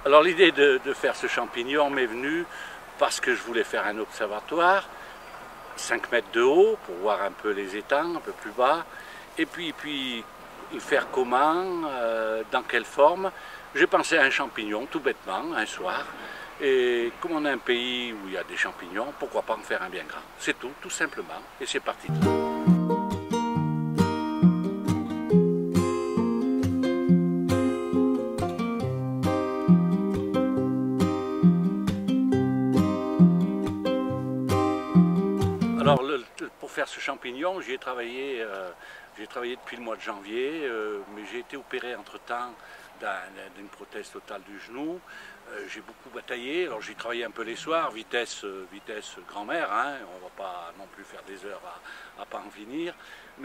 Alors l'idée de faire ce champignon m'est venue parce que je voulais faire un observatoire, 5 mètres de haut, pour voir un peu les étangs, un peu plus bas, et puis le faire comment, dans quelle forme. J'ai pensé à un champignon, tout bêtement, un soir, et comme on a un pays où il y a des champignons, pourquoi pas en faire un bien grand. C'est tout simplement, et c'est parti. Alors, pour faire ce champignon, j'ai travaillé depuis le mois de janvier, mais j'ai été opéré entre-temps d'une prothèse totale du genou. J'ai beaucoup bataillé, alors j'ai travaillé un peu les soirs, vitesse grand-mère, hein, on ne va pas non plus faire des heures à pas en finir.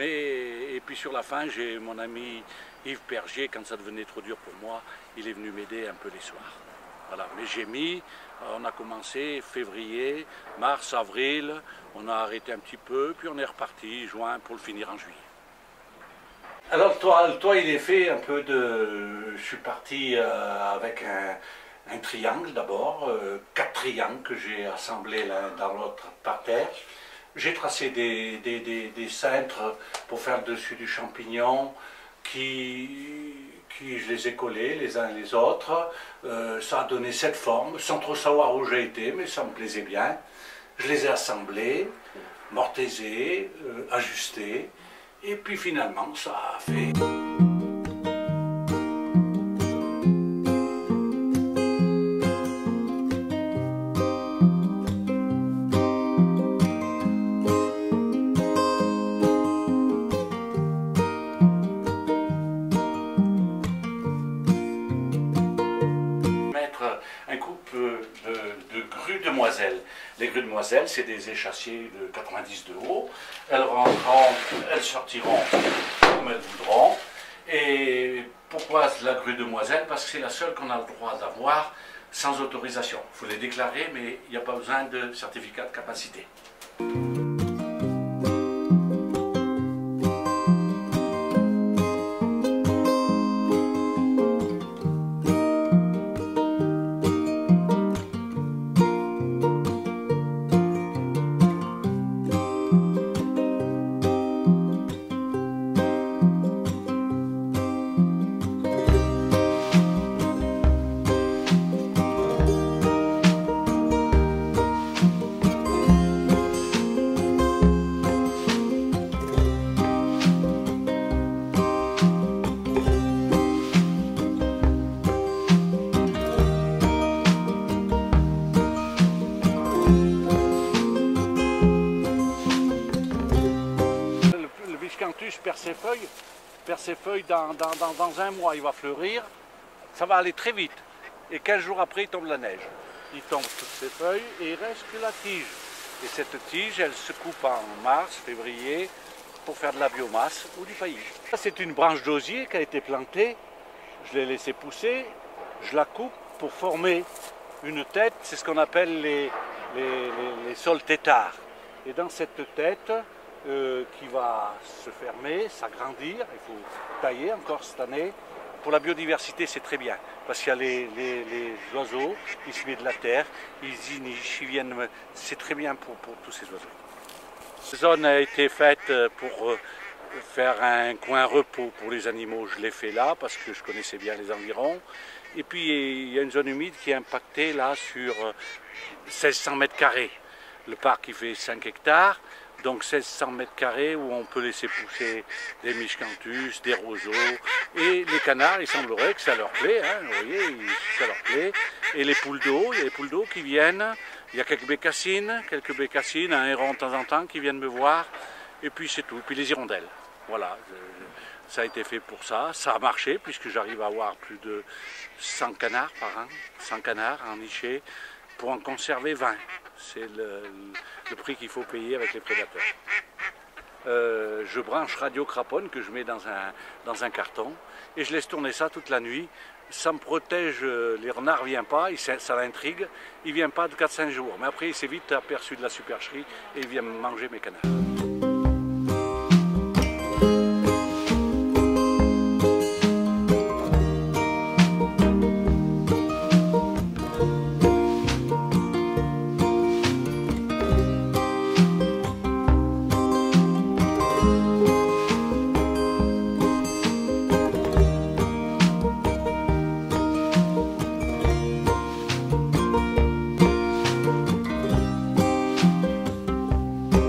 Et puis sur la fin, j'ai mon ami Yves Pergier, quand ça devenait trop dur pour moi, il est venu m'aider un peu les soirs. Voilà, mais on a commencé février, mars, avril, on a arrêté un petit peu, puis on est reparti juin pour le finir en juillet. Alors le toit il est fait un peu de... Je suis parti avec un triangle d'abord, 4 triangles que j'ai assemblés l'un dans l'autre par terre. J'ai tracé des cintres pour faire le dessus du champignon qui je les ai collés les uns les autres. Ça a donné cette forme, sans trop savoir où j'ai été, mais ça me plaisait bien. Je les ai assemblés, mortaisés, ajustés, et puis finalement ça a fait... un couple de grues demoiselles. Les grues demoiselles, c'est des échassiers de 90 de haut. Elles sortiront comme elles voudront. Et pourquoi la grue demoiselle? Parce que c'est la seule qu'on a le droit d'avoir sans autorisation. Il faut les déclarer, mais il n'y a pas besoin de certificat de capacité. Perd ses feuilles dans un mois, il va fleurir, ça va aller très vite. Et 15 jours après, il tombe la neige. Il tombe toutes ses feuilles et il reste que la tige. Et cette tige, elle se coupe en mars, février, pour faire de la biomasse ou du paillis. Ça, c'est une branche d'osier qui a été plantée. Je l'ai laissée pousser, je la coupe pour former une tête. C'est ce qu'on appelle les sols têtards. Et dans cette tête, qui va se fermer, s'agrandir, il faut tailler encore cette année. Pour la biodiversité, c'est très bien, parce qu'il y a les oiseaux, ils se mettent de la terre, ils y nichent, ils viennent, c'est très bien pour tous ces oiseaux. Cette zone a été faite pour faire un coin repos pour les animaux, je l'ai fait là, parce que je connaissais bien les environs. Et puis il y a une zone humide qui est impactée là sur 1600 mètres carrés. Le parc il fait 5 hectares. Donc 1600 mètres carrés où on peut laisser pousser des miscanthus, des roseaux. Et les canards, il semblerait que ça leur plaît, hein, vous voyez, ça leur plaît. Et les poules d'eau, il y a les poules d'eau qui viennent. Il y a quelques bécassines, un héron de temps en temps qui viennent me voir. Et puis c'est tout. Et puis les hirondelles. Voilà, ça a été fait pour ça. Ça a marché puisque j'arrive à avoir plus de 100 canards par an. 100 canards ennichés pour en conserver 20. C'est le prix qu'il faut payer avec les prédateurs. Je branche radio craponne que je mets dans un carton et je laisse tourner ça toute la nuit. Ça me protège, les renards ne viennent pas, ça l'intrigue, ils ne viennent pas de 4-5 jours. Mais après, il s'est vite aperçu de la supercherie et il vient manger mes canards.